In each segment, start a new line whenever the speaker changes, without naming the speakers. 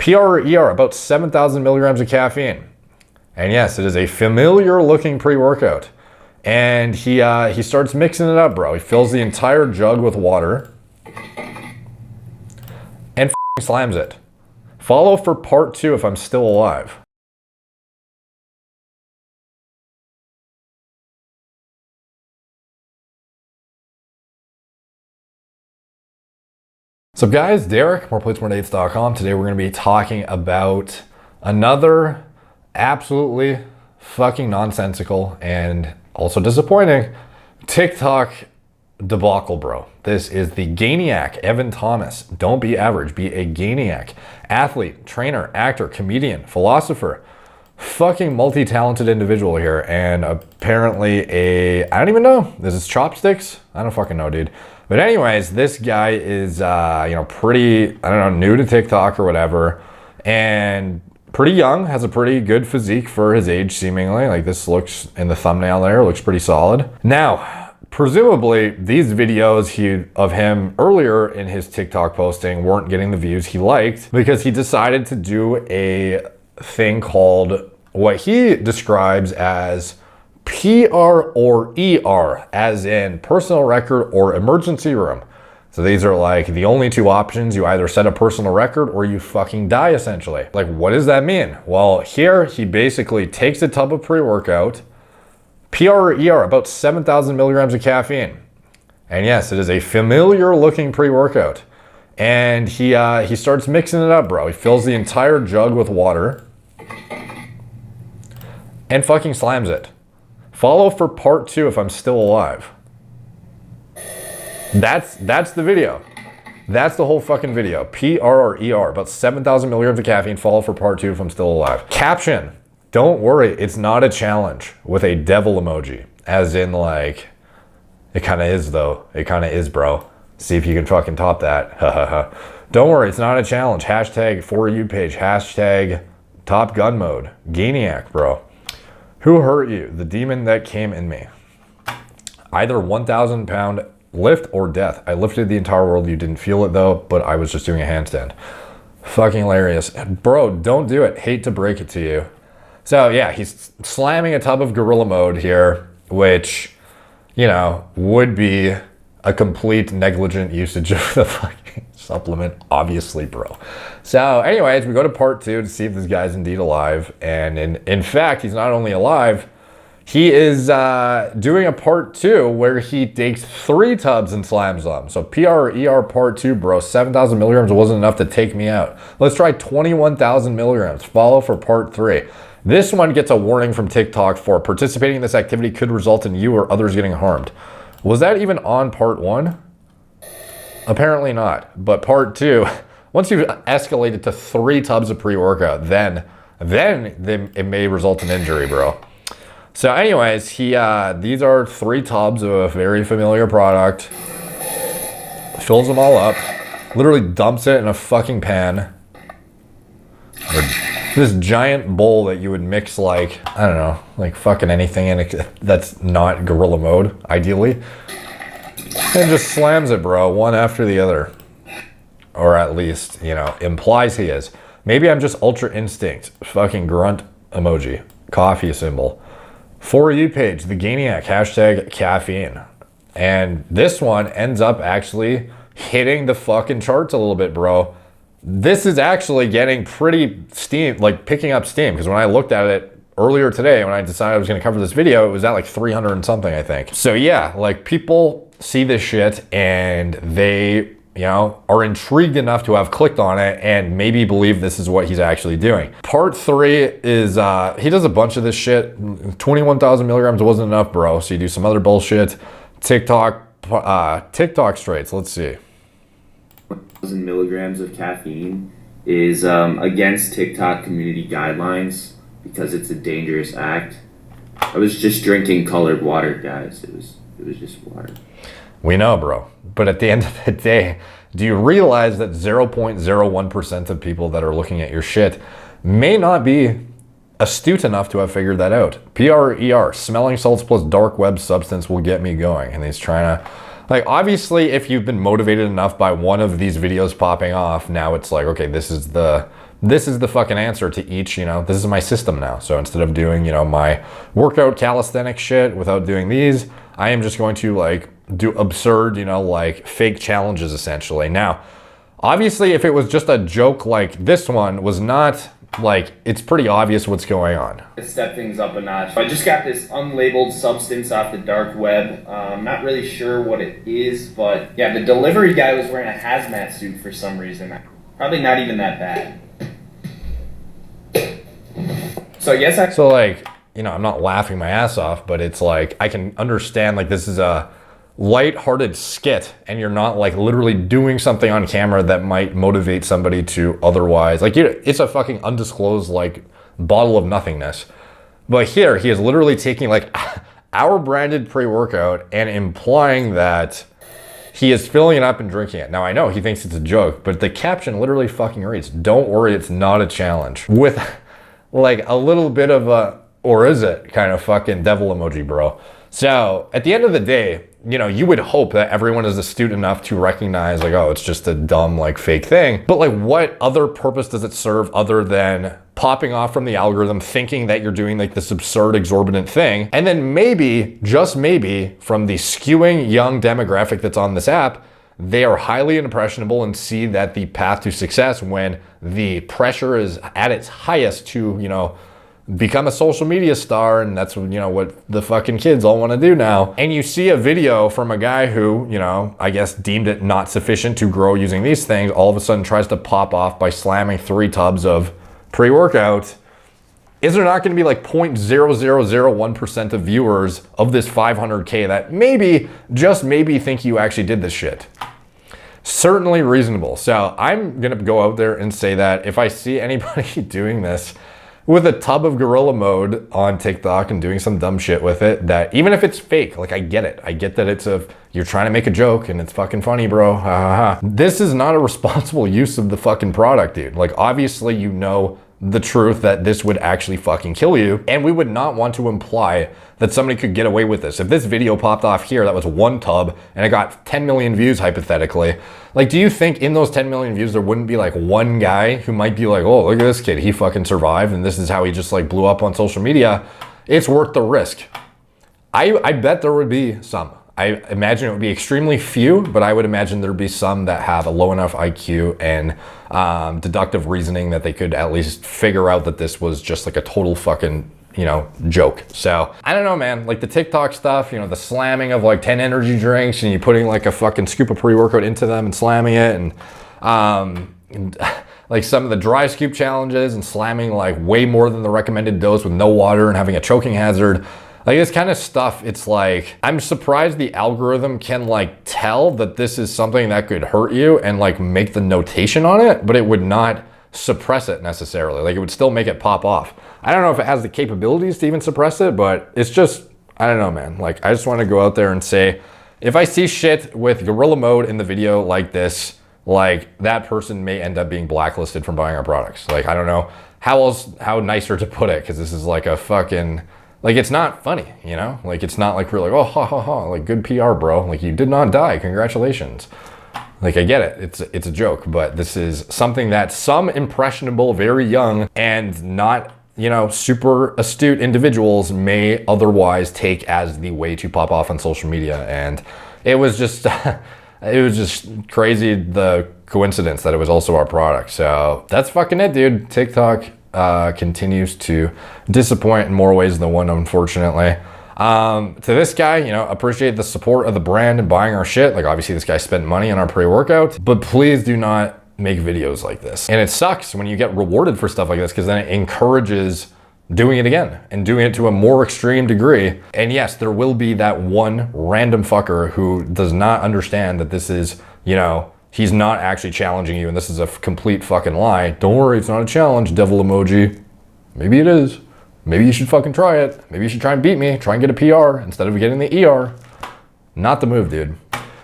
PRER, about 7,000 milligrams of caffeine. And yes, it is a familiar looking pre-workout. And he starts mixing it up, bro. He fills the entire jug with water and slams it. Follow for part 2 if I'm still alive. What's up guys, Derek, moreplates.com. Today we're going to be talking about another absolutely fucking nonsensical and also disappointing TikTok debacle, bro. This is the Gainiac, Evan Thomas. Don't be average, be a Gainiac. Athlete, trainer, actor, comedian, philosopher, fucking multi-talented individual here. And apparently I don't even know, is this chopsticks? I don't fucking know, dude. But anyways, this guy is, pretty, I don't know, new to TikTok or whatever, and pretty young, has a pretty good physique for his age, seemingly. Like this looks in the thumbnail there, looks pretty solid. Now, presumably these videos of him earlier in his TikTok posting weren't getting the views he liked because he decided to do a thing called what he describes as PR or ER, as in personal record or emergency room. So these are like the only two options. You either set a personal record or you fucking die, essentially. Like, what does that mean? Well, here he basically takes a tub of pre-workout, PR or ER, about 7,000 milligrams of caffeine. And yes, it is a familiar looking pre-workout. And he starts mixing it up, bro. He fills the entire jug with water and fucking slams it. Follow for part 2 if I'm still alive. That's the video. That's the whole fucking video. PR or ER, about 7,000 milligrams of caffeine. Follow for part 2 if I'm still alive. Caption, don't worry, it's not a challenge, with a devil emoji. As in like, it kind of is though. It kind of is, bro. See if you can fucking top that. Don't worry, it's not a challenge. Hashtag For You page. Hashtag Top Gun mode. Gainiac, bro. Who hurt you? The demon that came in me. Either 1,000 pound lift or death. I lifted the entire world. You didn't feel it though, but I was just doing a handstand. Fucking hilarious. Bro, don't do it. Hate to break it to you. So yeah, he's slamming a tub of gorilla mode here, which, you know, would be a complete negligent usage of the fucking supplement, obviously, bro. So anyways, we go to part 2 to see if this guy's indeed alive. And in fact, he's not only alive, he is doing a part 2 where he takes 3 tubs and slams them. So PR or ER part 2, bro, 7,000 milligrams wasn't enough to take me out. Let's try 21,000 milligrams. Follow for part 3. This one gets a warning from TikTok for participating in this activity could result in you or others getting harmed. Was that even on part 1? Apparently not. But part 2, once you've escalated to 3 tubs of pre-workout, then it may result in injury, bro. So anyways, these are 3 tubs of a very familiar product. Fills them all up. Literally dumps it in a fucking pan. This giant bowl that you would mix like, I don't know, like fucking anything in it that's not gorilla mode, ideally. And just slams it, bro, one after the other. Or at least, you know, implies he is. Maybe I'm just ultra instinct. Fucking grunt emoji. Coffee symbol. For You page, the Gainiac, hashtag caffeine. And this one ends up actually hitting the fucking charts a little bit, bro. This is actually getting pretty steam, like picking up steam, because when I looked at it earlier today, when I decided I was going to cover this video, it was at like 300 and something, I think. So yeah, like people see this shit and they, you know, are intrigued enough to have clicked on it and maybe believe this is what he's actually doing. Part 3 is, he does a bunch of this shit. 21,000 milligrams wasn't enough, bro. So you do some other bullshit. TikTok straights, let's see.
1,000 milligrams of caffeine is against TikTok community guidelines because it's a dangerous act. I was just drinking colored water, guys. It was just water.
We know, bro. But at the end of the day, do you realize that 0.01% of people that are looking at your shit may not be astute enough to have figured that out? PRER, smelling salts plus dark web substance will get me going. And he's trying to, like, obviously if you've been motivated enough by one of these videos popping off, now it's like, okay, this is the this is the fucking answer to each, this is my system now. So instead of doing, my workout calisthenic shit without doing these, I am just going to like do absurd, like fake challenges essentially. Now, obviously if it was just a joke like this one was not, like, it's pretty obvious what's going on.
Step things up a notch. I just got this unlabeled substance off the dark web. I'm not really sure what it is, but yeah, the delivery guy was wearing a hazmat suit for some reason. Probably not even that bad. So I guess
So like, I'm not laughing my ass off, but it's like, I can understand like this is a light-hearted skit and you're not like literally doing something on camera that might motivate somebody to otherwise, like, it's a fucking undisclosed like bottle of nothingness. But here he is literally taking like our branded pre-workout and implying that he is filling it up and drinking it. Now I know he thinks it's a joke, but the caption literally fucking reads, "Don't worry, it's not a challenge," with like a little bit of a, or is it, kind of fucking devil emoji, bro. So at the end of the day, you would hope that everyone is astute enough to recognize like, oh, it's just a dumb like fake thing. But like, what other purpose does it serve other than popping off from the algorithm, thinking that you're doing like this absurd, exorbitant thing? And then maybe, just maybe, from the skewing young demographic that's on this app, they are highly impressionable and see that the path to success, when the pressure is at its highest to, become a social media star, and that's what the fucking kids all want to do now. And you see a video from a guy who, I guess deemed it not sufficient to grow using these things, all of a sudden tries to pop off by slamming 3 tubs of pre-workout. Is there not going to be like 0.0001% of viewers of this 500K that maybe, just maybe, think you actually did this shit? Certainly reasonable. So I'm going to go out there and say that if I see anybody doing this with a tub of gorilla mode on TikTok and doing some dumb shit with it, that even if it's fake, like, I get it. I get that you're trying to make a joke and it's fucking funny, bro. Ha ha ha. This is not a responsible use of the fucking product, dude. Like, obviously the truth that this would actually fucking kill you, and we would not want to imply that somebody could get away with this. If this video popped off here, that was 1 tub, and it got 10 million views hypothetically, like, do you think in those 10 million views there wouldn't be like one guy who might be like, oh, look at this kid, he fucking survived, and this is how he just like blew up on social media? It's worth the risk. I bet there would be some. I imagine it would be extremely few, but I would imagine there'd be some that have a low enough IQ and deductive reasoning that they could at least figure out that this was just like a total fucking, joke. So I don't know, man, like the TikTok stuff, the slamming of like 10 energy drinks and you putting like a fucking scoop of pre-workout into them and slamming it, and like some of the dry scoop challenges and slamming like way more than the recommended dose with no water and having a choking hazard. Like, this kind of stuff, it's like, I'm surprised the algorithm can like tell that this is something that could hurt you and like make the notation on it, but it would not suppress it necessarily. Like, it would still make it pop off. I don't know if it has the capabilities to even suppress it, but it's just, I don't know, man. Like, I just want to go out there and say, if I see shit with gorilla mode in the video like this, like, that person may end up being blacklisted from buying our products. Like, I don't know how nicer to put it, because this is like a fucking, like, it's not funny, Like, it's not like we're like, oh, ha, ha, ha, like, good PR, bro. Like, you did not die, congratulations. Like, I get it, it's a joke, but this is something that some impressionable, very young, and not, super astute individuals may otherwise take as the way to pop off on social media. And it was just, crazy, the coincidence that it was also our product. So that's fucking it, dude. TikTok continues to disappoint in more ways than one, unfortunately. To this guy, appreciate the support of the brand and buying our shit. Like, obviously this guy spent money on our pre-workout, but please do not make videos like this. And it sucks when you get rewarded for stuff like this, because then it encourages doing it again and doing it to a more extreme degree. And yes, there will be that one random fucker who does not understand that this is, he's not actually challenging you and this is a complete fucking lie. Don't worry, it's not a challenge, devil emoji. Maybe it is. Maybe you should fucking try it. Maybe you should try and beat me. Try and get a PR instead of getting the ER. Not the move, dude.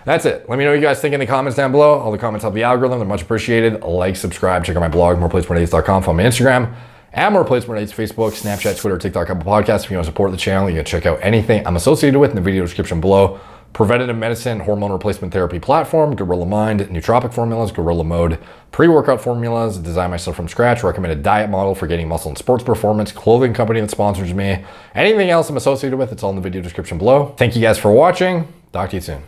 That's it. Let me know what you guys think in the comments down below. All the comments help the algorithm. They're much appreciated. Like, subscribe, check out my blog, moreplacemoredates.com. Follow me on Instagram, at moreplacemoredates, Facebook, Snapchat, Twitter, TikTok, Apple Podcasts. If you want to support the channel, you can check out anything I'm associated with in the video description below. preventative medicine, hormone replacement therapy platform, Gorilla Mind, nootropic formulas, Gorilla Mode, pre-workout formulas, design myself from scratch, recommended diet model for gaining muscle and sports performance, clothing company that sponsors me, anything else I'm associated with, it's all in the video description below. Thank you guys for watching. Talk to you soon.